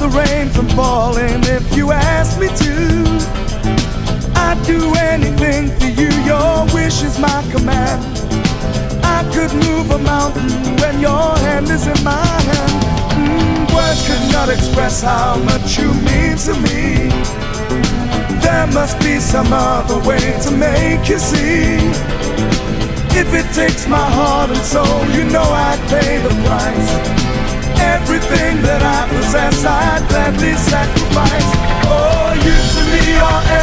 the rain from falling if you ask me to. I'd do anything for you, your wish is my command. I could move a mountain when your hand is in my hand. Words could not express how much you mean to me. There must be some other way to make you see. If it takes my heart and soul, you know I'd pay the price. Everything that I possess, I'd gladly sacrifice. Oh, you to me are everything.